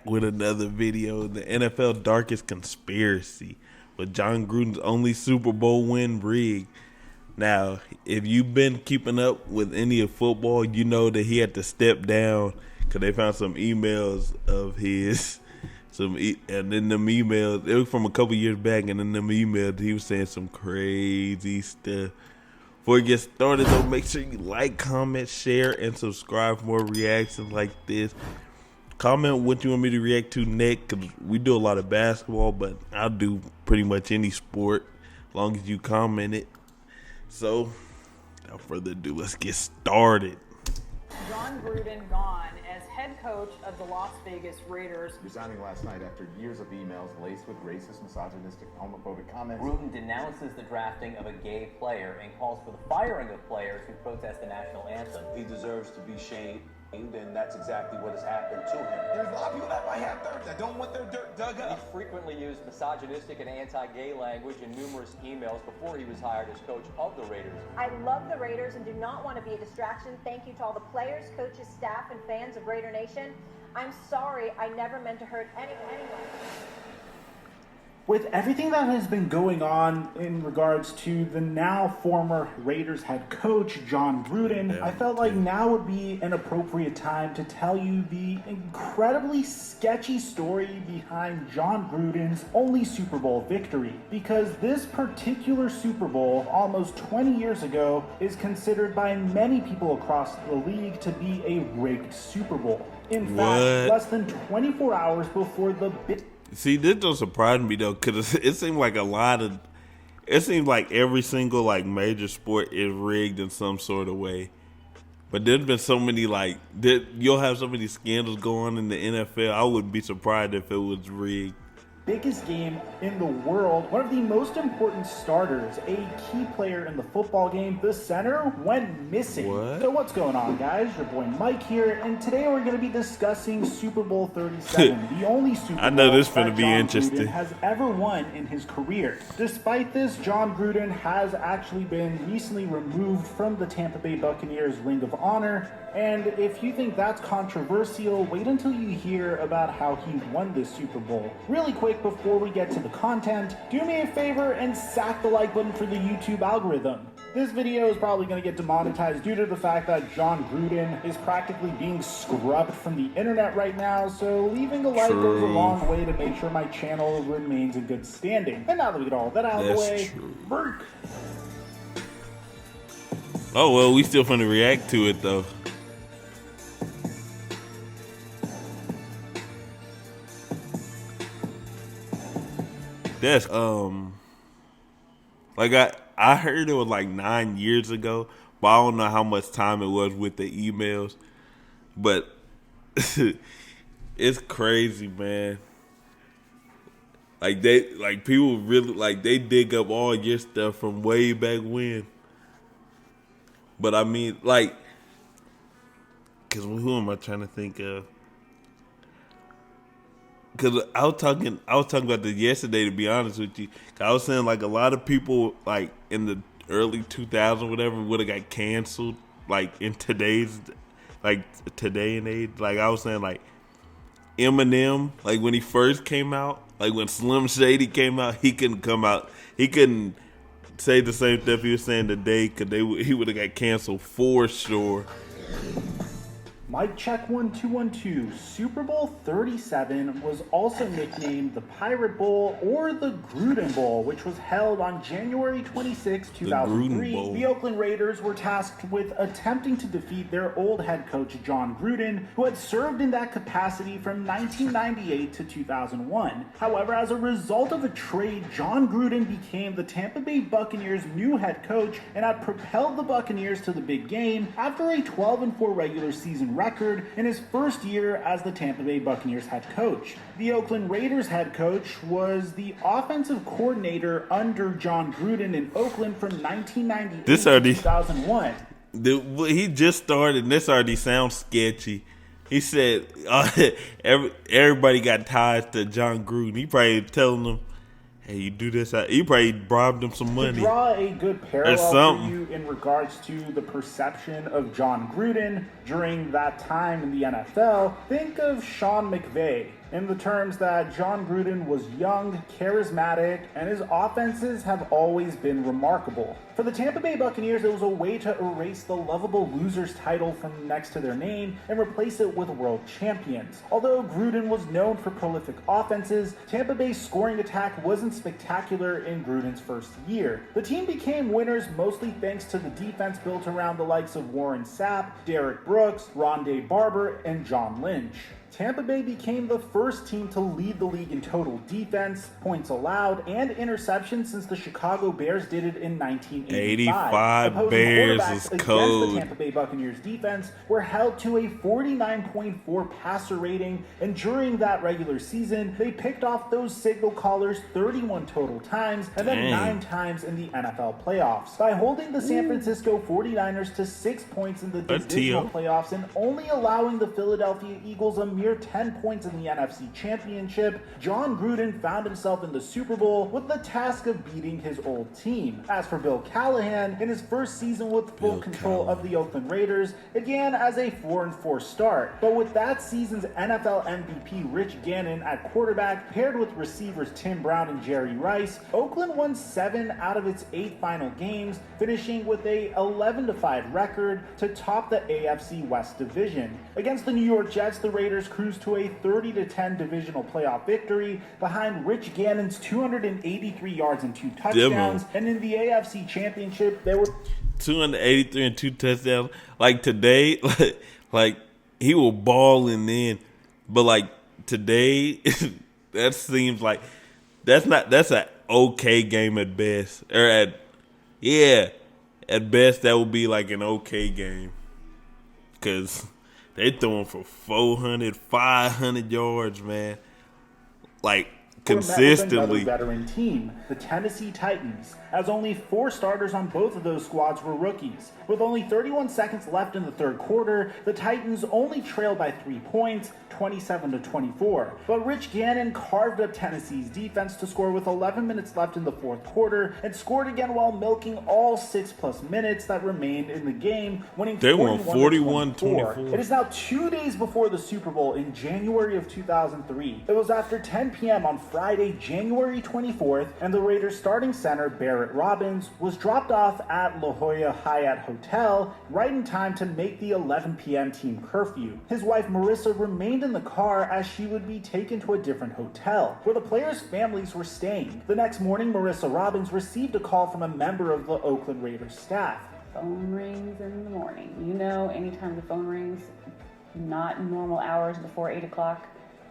with another video. The NFL darkest conspiracy with Jon Gruden's only Super Bowl win rigged. Now, if you've been keeping up with any of football, you know that he had to step down because they found some emails of his. And then them emails, it was from a couple years back, and in them emails, he was saying some crazy stuff. Before we get started, though, make sure you like, comment, share, and subscribe for more reactions like this. Comment what you want me to react to next, because we do a lot of basketball, but I'll do pretty much any sport as long as you comment it. So, without further ado, let's get started. Jon Gruden gone as head coach of the Las Vegas Raiders. Resigning last night after years of emails laced with racist, misogynistic, homophobic comments. Gruden denounces the drafting of a gay player and calls for the firing of players who protest the national anthem. He deserves to be shamed, and that's exactly what has happened to him. There's a lot of people that might have dirt that don't want their dirt dug He up. frequently used misogynistic and anti-gay language in numerous emails before he was hired as coach of the Raiders. I love the Raiders and do not want to be a distraction. Thank you to all the players, coaches, staff, and fans of Raider Nation. I'm sorry, I never meant to hurt anyone. With everything that has been going on in regards to the now former Raiders head coach, Jon Gruden, I felt like now would be an appropriate time to tell you the incredibly sketchy story behind Jon Gruden's only Super Bowl victory. Because this particular Super Bowl, almost 20 years ago, is considered by many people across the league to be a rigged Super Bowl. In fact, less than 24 hours before the See, this don't surprise me though, because it seems like it seems like every single like major sport is rigged in some sort of way. But there's been so many you'll have so many scandals going on in the NFL. I wouldn't be surprised if it was rigged. Biggest game in the world, one of the most important starters, a key player in the football game, the center, went missing. So what's going on, guys? Your boy Mike here, and today we're going to be discussing Super Bowl 37, the only Super Bowl I know this that finna be Jon interesting. Gruden has ever won in his career. Despite this, Jon Gruden has actually been recently removed from the Tampa Bay Buccaneers Ring of Honor. And if you think that's controversial, wait until you hear about how he won this Super Bowl. Really quick before we get to the content, do me a favor and sack the like button for the YouTube algorithm. This video is probably going to get demonetized due to the fact that Jon Gruden is practically being scrubbed from the internet right now, so leaving a like goes a long way to make sure my channel remains in good standing. And now that we get all that out of the way, Burke. Oh well, we still finna react to it though. That's like I heard it was like 9 years ago, but I don't know how much time it was with the emails. But it's crazy, man. People really they dig up all your stuff from way back when. But I mean, cause who am I trying to think of? Cause I was talking about this yesterday, to be honest with you. I was saying a lot of people in the early 2000s, whatever, would have got canceled. In today's today and age, I was saying Eminem, when he first came out, when Slim Shady came out, he couldn't come out. He couldn't say the same stuff he was saying today, cause he would have got canceled for sure. Mic check 1 2 1 2. Super Bowl 37 was also nicknamed the Pirate Bowl or the Gruden Bowl, which was held on January 26, 2003. The Oakland Raiders were tasked with attempting to defeat their old head coach Jon Gruden, who had served in that capacity from 1998 to 2001. However, as a result of a trade, Jon Gruden became the Tampa Bay Buccaneers' new head coach and had propelled the Buccaneers to the big game after a 12-4 regular season record in his first year as the Tampa Bay Buccaneers head coach. The Oakland Raiders head coach was the offensive coordinator under Jon Gruden in Oakland from 1998 to 2001. He just started, and this already sounds sketchy. He said everybody got ties to Jon Gruden. He probably telling them, hey, you do this. He probably bribed him some money. To draw a good parallel for you in regards to the perception of Jon Gruden during that time in the NFL, think of Sean McVay. in the terms that Jon Gruden was young, charismatic, and his offenses have always been remarkable. For the Tampa Bay Buccaneers, it was a way to erase the lovable losers title from next to their name and replace it with world champions. Although Gruden was known for prolific offenses, Tampa Bay's scoring attack wasn't spectacular in Gruden's first year. The team became winners mostly thanks to the defense built around the likes of Warren Sapp, Derek Brooks, Rondé Barber, and John Lynch. Tampa Bay became the first team to lead the league in total defense, points allowed, and interceptions since the Chicago Bears did it in 1985. 85 Bears is against cold. the Tampa Bay Buccaneers defense were held to a 49.4 passer rating, and during that regular season, they picked off those signal callers 31 total times and then 9 times in the NFL playoffs. By holding the San Francisco 49ers to 6 points in the divisional playoffs and only allowing the Philadelphia Eagles a mere 10 points in the NFC Championship, Jon Gruden found himself in the Super Bowl with the task of beating his old team. As for Bill Callahan, in his first season with full control of the Oakland Raiders, began as a 4-4 start. But with that season's NFL MVP Rich Gannon at quarterback, paired with receivers Tim Brown and Jerry Rice, Oakland won 7 out of its 8 final games, finishing with a 11-5 record to top the AFC West division. Against the New York Jets, the Raiders cruised to a 30-10 divisional playoff victory behind Rich Gannon's 283 yards and 2 touchdowns. And in the AFC Championship, there were 283 and 2 touchdowns. Like today, like he will ball and then, but like today, that seems like that's an okay game at best, or at best that would be like an okay game, because they throwing for 400, 500 yards, man. Like, consistently. Another veteran team, the Tennessee Titans, as only 4 starters on both of those squads were rookies. With only 31 seconds left in the third quarter, the Titans only trailed by 3 points, 27-24. But Rich Gannon carved up Tennessee's defense to score with 11 minutes left in the fourth quarter and scored again while milking all 6+ minutes that remained in the game, winning 41-24. It is now 2 days before the Super Bowl in January of 2003. It was after 10 p.m. on Friday, January 24th, and the Raiders starting center Barrett Robbins was dropped off at La Jolla Hyatt Hotel right in time to make the 11 p.m. team curfew. His wife Marissa remained in the car as she would be taken to a different hotel where the players' families were staying. The next morning, Marissa Robbins received a call from a member of the Oakland Raiders staff. Phone rings in the morning. You know, anytime the phone rings, not normal hours before 8 o'clock,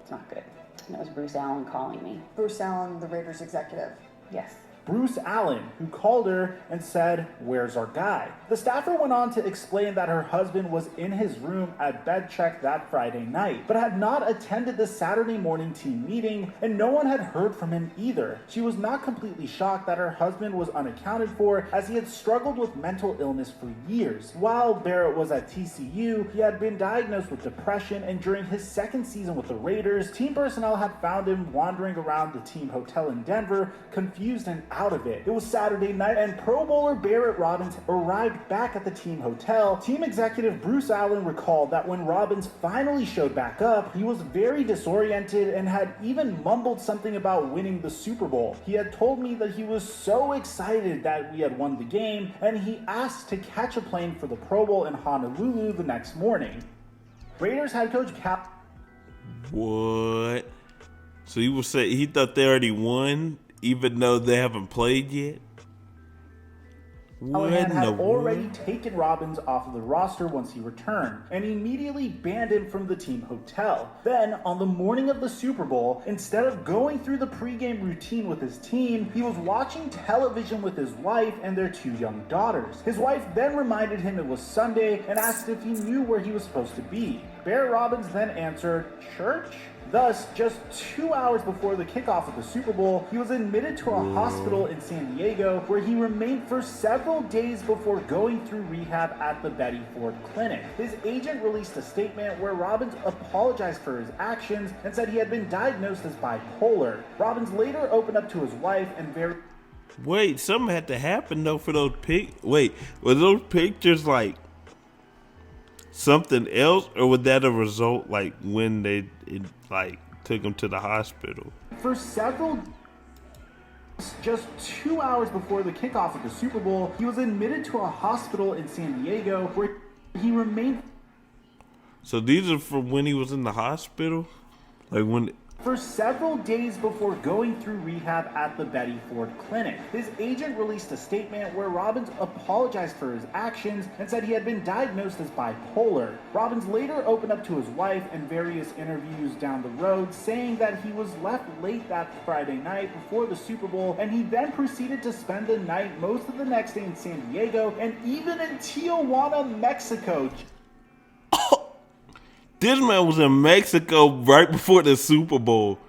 it's not good. And it was Bruce Allen calling me. Bruce Allen, the Raiders executive? Yes. Bruce Allen, who called her and said, "Where's our guy?" The staffer went on to explain that her husband was in his room at bed check that Friday night, but had not attended the Saturday morning team meeting, and no one had heard from him either. She was not completely shocked that her husband was unaccounted for, as he had struggled with mental illness for years. While Barrett was at TCU, he had been diagnosed with depression, and during his second season with the Raiders, team personnel had found him wandering around the team hotel in Denver, confused and out of it. It was Saturday night, and Pro Bowler Barrett Robbins arrived back at the team hotel. Team executive Bruce Allen recalled that when Robbins finally showed back up, he was very disoriented and had even mumbled something about winning the Super Bowl. He had told me that he was so excited that we had won the game, and he asked to catch a plane for the Pro Bowl in Honolulu the next morning. Raiders head coach What? So you will say he thought they already won, even though they haven't played yet? Callahan had already taken Robbins off of the roster once he returned, and immediately banned him from the team hotel. Then, on the morning of the Super Bowl, instead of going through the pregame routine with his team, he was watching television with his wife and their 2 young daughters. His wife then reminded him it was Sunday and asked if he knew where he was supposed to be. Barrett Robbins then answered, "Church?" Thus, just 2 hours before the kickoff of the Super Bowl, he was admitted to a hospital in San Diego, where he remained for several days before going through rehab at the Betty Ford Clinic. His agent released a statement where Robbins apologized for his actions and said he had been diagnosed as bipolar. Robbins later opened up to his wife and Wait, something had to happen though for those Wait, were those pictures like something else, or was that a result like when they took him to the hospital. For several just 2 hours before the kickoff of the Super Bowl, he was admitted to a hospital in San Diego where he remained. So these are from when he was in the hospital? Like when... For several days before going through rehab at the Betty Ford Clinic. His agent released a statement where Robbins apologized for his actions and said he had been diagnosed as bipolar. Robbins later opened up to his wife in various interviews down the road, saying that he was left late that Friday night before the Super Bowl, and he then proceeded to spend the night most of the next day in San Diego and even in Tijuana, Mexico. This man was in Mexico right before the Super Bowl.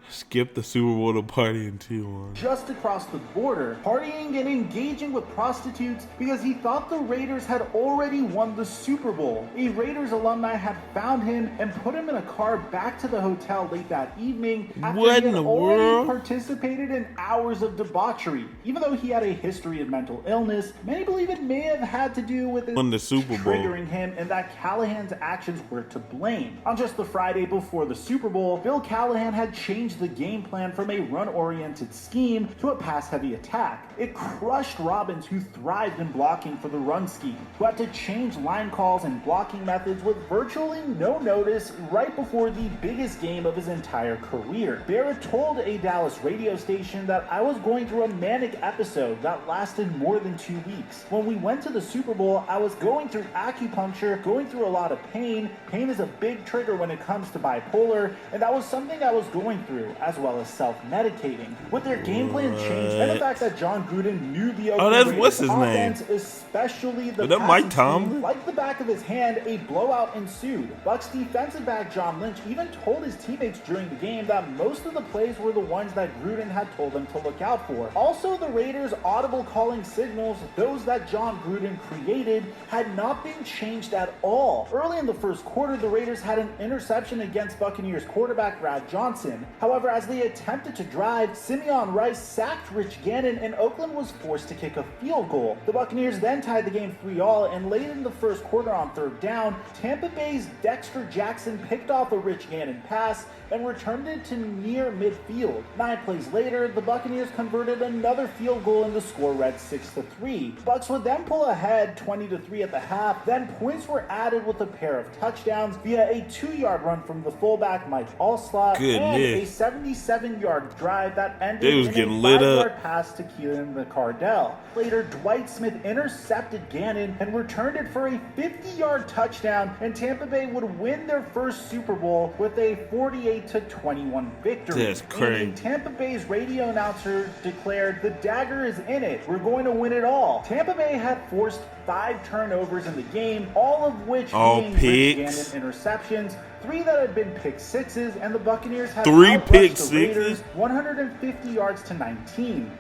Skip the Super Bowl to party in Tijuana. Just across the border, partying and engaging with prostitutes because he thought the Raiders had already won the Super Bowl. A Raiders alumni had found him and put him in a car back to the hotel late that evening after What he in had the already world? participated in hours of debauchery. Even though he had a history of mental illness, many believe it may have had to do with Won the Super Bowl. triggering him and that Callahan's actions were to blame. On just the Friday before the Super Bowl, Bill Callahan had changed the game plan from a run-oriented scheme to a pass-heavy attack. It crushed Robbins, who thrived in blocking for the run scheme, who had to change line calls and blocking methods with virtually no notice right before the biggest game of his entire career. Barrett told a Dallas radio station that I was going through a manic episode that lasted more than 2 weeks. When we went to the Super Bowl, I was going through acupuncture, going through a lot of pain. Pain is a big trigger when it comes to bipolar, and that was something I was going through, as well as self-medicating. With their game plan changed, and the fact that Jon Gruden knew the Oakland what's his offense, especially the Is that Mike passing Tomlin? scheme, like the back of his hand, a blowout ensued. Bucs defensive back John Lynch even told his teammates during the game that most of the plays were the ones that Gruden had told them to look out for. Also, the Raiders' audible calling signals, those that Jon Gruden created, had not been changed at all. Early in the first quarter, the Raiders had an interception against Buccaneers quarterback Brad Johnson. However, as they attempted to drive, Simeon Rice sacked Rich Gannon and Oakland was forced to kick a field goal. The Buccaneers then tied the game 3-3, and late in the first quarter on third down, Tampa Bay's Dexter Jackson picked off a Rich Gannon pass and returned it to near midfield. 9 plays later, the Buccaneers converted another field goal and the score read 6-3. Bucs would then pull ahead 20-3 at the half, then points were added with a pair of touchdowns via a 2-yard run from the fullback Mike Allslot and a 77-yard drive that ended in a 5-yard pass to Keelan McCardell. Later, Dwight Smith intercepted Gannon and returned it for a 50-yard touchdown, and Tampa Bay would win their first Super Bowl with a 48-21 victory. That's crazy. And Tampa Bay's radio announcer declared, "The dagger is in it. We're going to win it all." Tampa Bay had forced 5 turnovers in the game, all of which being Rich Gannon interceptions, 3 that had been pick sixes, and the Buccaneers had 3 pick outrushed the Raiders sixes? 150 yards to 19.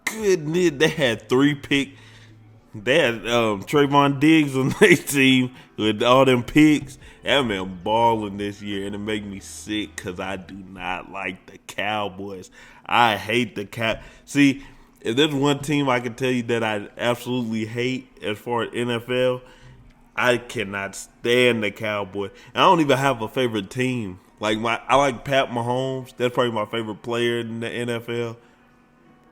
Goodness, they had 3 pick. They had Trayvon Diggs on their team with all them picks. That man balling this year, and it make me sick because I do not like the Cowboys. I hate the See, if there's one team I can tell you that I absolutely hate as far as NFL, I cannot stand the Cowboys. I don't even have a favorite team. I like Pat Mahomes. That's probably my favorite player in the NFL.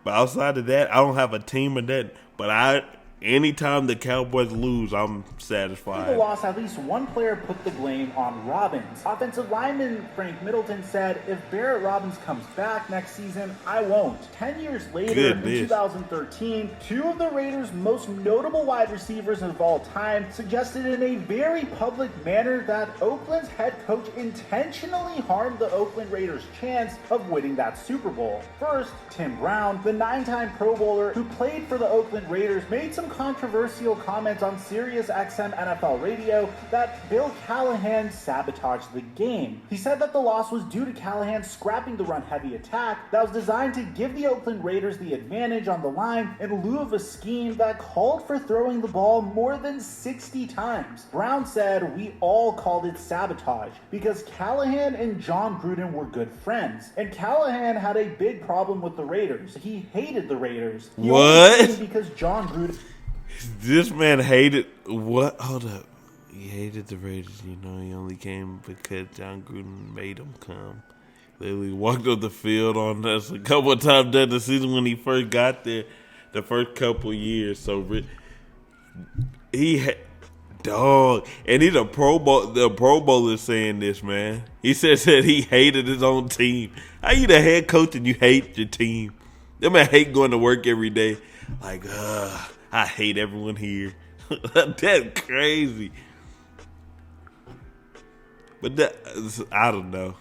But outside of that, I don't have a team in that. But anytime the Cowboys lose, I'm satisfied. For the loss, at least one player put the blame on Robbins. Offensive lineman Frank Middleton said, "If Barrett Robbins comes back next season, I won't." 10 years later, in 2013, 2 of the Raiders' most notable wide receivers of all time suggested in a very public manner that Oakland's head coach intentionally harmed the Oakland Raiders' chance of winning that Super Bowl. First, Tim Brown, the 9-time Pro Bowler who played for the Oakland Raiders, made some controversial comments on Sirius XM NFL radio that Bill Callahan sabotaged the game. He said that the loss was due to Callahan scrapping the run-heavy attack that was designed to give the Oakland Raiders the advantage on the line in lieu of a scheme that called for throwing the ball more than 60 times. Brown said, "We all called it sabotage because Callahan and Jon Gruden were good friends, and Callahan had a big problem with the Raiders. He hated the Raiders. He only What? because Jon Gruden..." This man hated what? Hold up. He hated the Raiders, you know. He only came because Jon Gruden made him come. Literally walked up the field on us a couple of times during the season when he first got there, the first couple of years. So dog, and he's a Pro Bowl. The Pro Bowler saying this, man. He says that he hated his own team. How you the head coach and you hate your team? That man hate going to work every day. Like, I hate everyone here. That's crazy. But I don't know.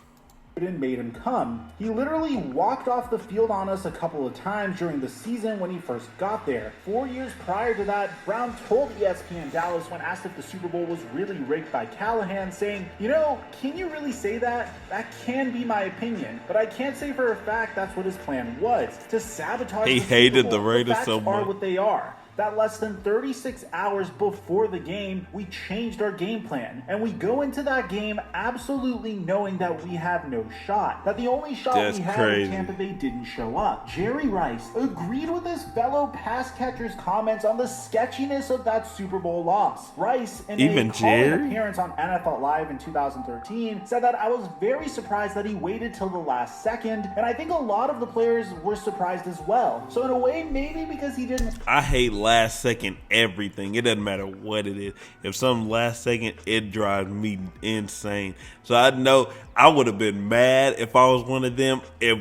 Made him come. He literally walked off the field on us a couple of times during the season when he first got there. 4 years prior to that, Brown told ESPN Dallas when asked if the Super Bowl was really rigged by Callahan, saying, "You know, can you really say that? That can be my opinion, but I can't say for a fact that's what his plan was, to sabotage He the Super hated Bowl. the Raiders facts so much. are what they are. That less than 36 hours before the game, we changed our game plan. And we go into that game absolutely knowing that we have no shot. That the only shot That's we had crazy. in Tampa Bay didn't show up. Jerry Rice agreed with his fellow pass catcher's comments on the sketchiness of that Super Bowl loss. Rice, in Even a calling Jerry? appearance on NFL Live in 2013, said that I was very surprised that he waited till the last second. And I think a lot of the players were surprised as well. So in a way, maybe because he didn't... I hate last second everything. It doesn't matter what it is. If something last second, it drives me insane. So I know I would have been mad if I was one of them. If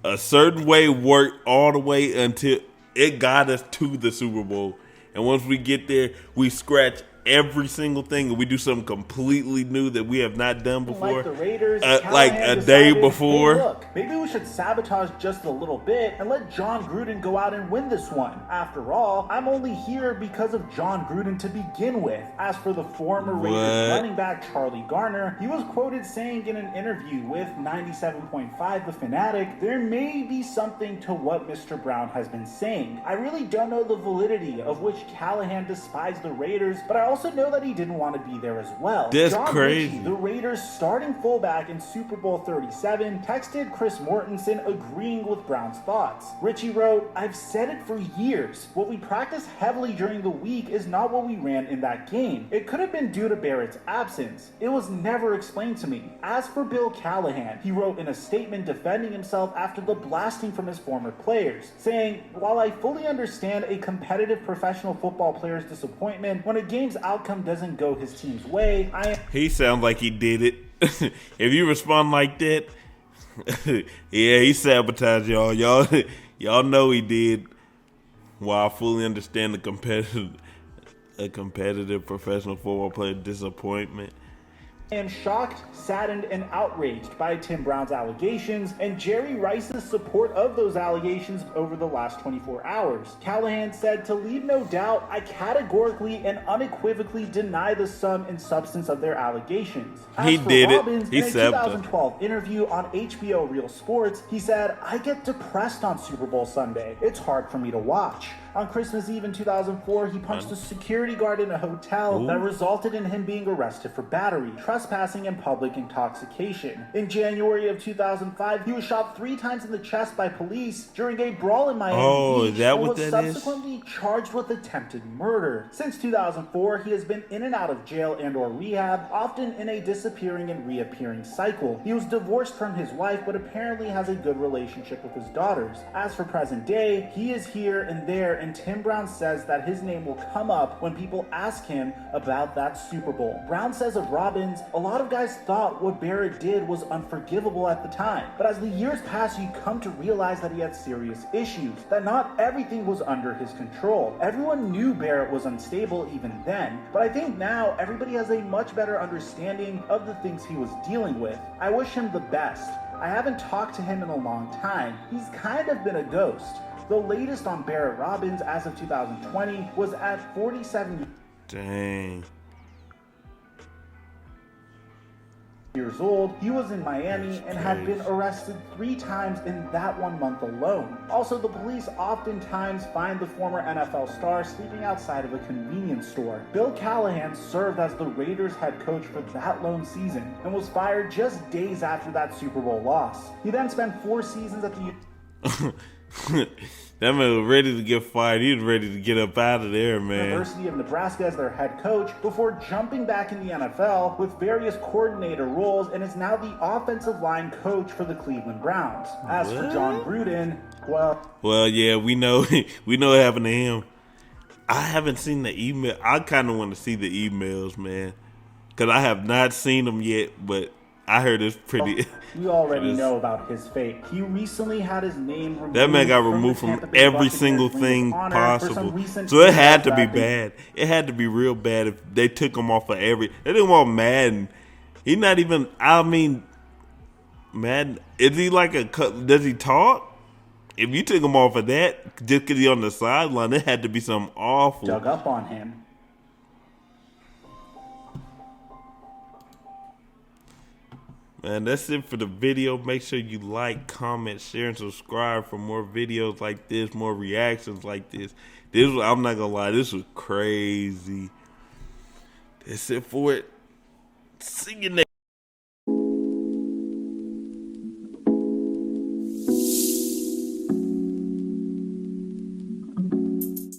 a certain way worked all the way until it got us to the Super Bowl. And once we get there, we scratch every single thing and we do something completely new that we have not done before. Like the Raiders, like Callahan a day decided, before. "Hey, look, maybe we should sabotage just a little bit and let Jon Gruden go out and win this one. After all, I'm only here because of Jon Gruden to begin with." As for the former Raiders running back Charlie Garner, he was quoted saying in an interview with 97.5 The Fanatic, "There may be something to what Mr. Brown has been saying. I really don't know the validity of which Callahan despised the Raiders, but I also know that he didn't want to be there as well." That's John crazy. Ritchie, the Raiders' starting fullback in Super Bowl 37, texted Chris Mortensen agreeing with Brown's thoughts. Ritchie wrote, "I've said it for years. What we practice heavily during the week is not what we ran in that game. It could have been due to Barrett's absence. It was never explained to me." As for Bill Callahan, he wrote in a statement defending himself after the blasting from his former players, saying, "While I fully understand a competitive professional football player's disappointment when a game's outcome doesn't go his team's way, He sounds like he did it. If you respond like that, yeah, he sabotaged y'all. Y'all know he did. While I fully understand a competitive professional football player disappointment. I am shocked, saddened, and outraged by Tim Brown's allegations and Jerry Rice's support of those allegations over the last 24 hours. Callahan said, "To leave no doubt, I categorically and unequivocally deny the sum and substance of their allegations." He As for did it. Robbins, He in a sabotaged. 2012 interview on HBO Real Sports, he said, "I get depressed on Super Bowl Sunday. It's hard for me to watch." On Christmas Eve in 2004, he punched a security guard in a hotel that resulted in him being arrested for battery, trespassing, and public intoxication. In January of 2005, he was shot 3 times in the chest by police during a brawl in Miami Beach, is that and what was that is? subsequently charged with attempted murder. Since 2004, he has been in and out of jail and or rehab, often in a disappearing and reappearing cycle. He was divorced from his wife, but apparently has a good relationship with his daughters. As for present day, he is here and there, and Tim Brown says that his name will come up when people ask him about that Super Bowl. Brown says of Robbins, "A lot of guys thought what Barrett did was unforgivable at the time, but as the years pass, you come to realize that he had serious issues, that not everything was under his control. Everyone knew Barrett was unstable even then, but I think now everybody has a much better understanding of the things he was dealing with. I wish him the best. I haven't talked to him in a long time. He's kind of been a ghost." The latest on Barrett Robbins as of 2020 was at 47 Dang. years old. He was in Miami and had been arrested 3 times in that 1 month alone. Also, the police oftentimes find the former NFL star sleeping outside of a convenience store. Bill Callahan served as the Raiders head coach for that lone season and was fired just days after that Super Bowl loss. He then spent 4 seasons at the That man was ready to get fired. He was ready to get up out of there, man. University of Nebraska as their head coach before jumping back in the NFL with various coordinator roles and is now the offensive line coach for the Cleveland Browns. As for Jon Gruden, well, yeah, we know what happened to him. I haven't seen the email. I kind of want to see the emails, man, because I have not seen them yet, but I heard it's pretty. We already know about his fate. He recently had his name removed. That man got removed from every single thing possible. So it had to be bad. It had to be real bad if they took him off of every. They didn't want Madden. He not even. I mean, Madden. Is he like a? Does he talk? If you took him off of that just because he's on the sideline, it had to be something awful. Dug up on him. Man, that's it for the video. Make sure you like, comment, share, and subscribe for more videos like this, more reactions like this. I'm not gonna lie, this was crazy. That's it for it. See you next.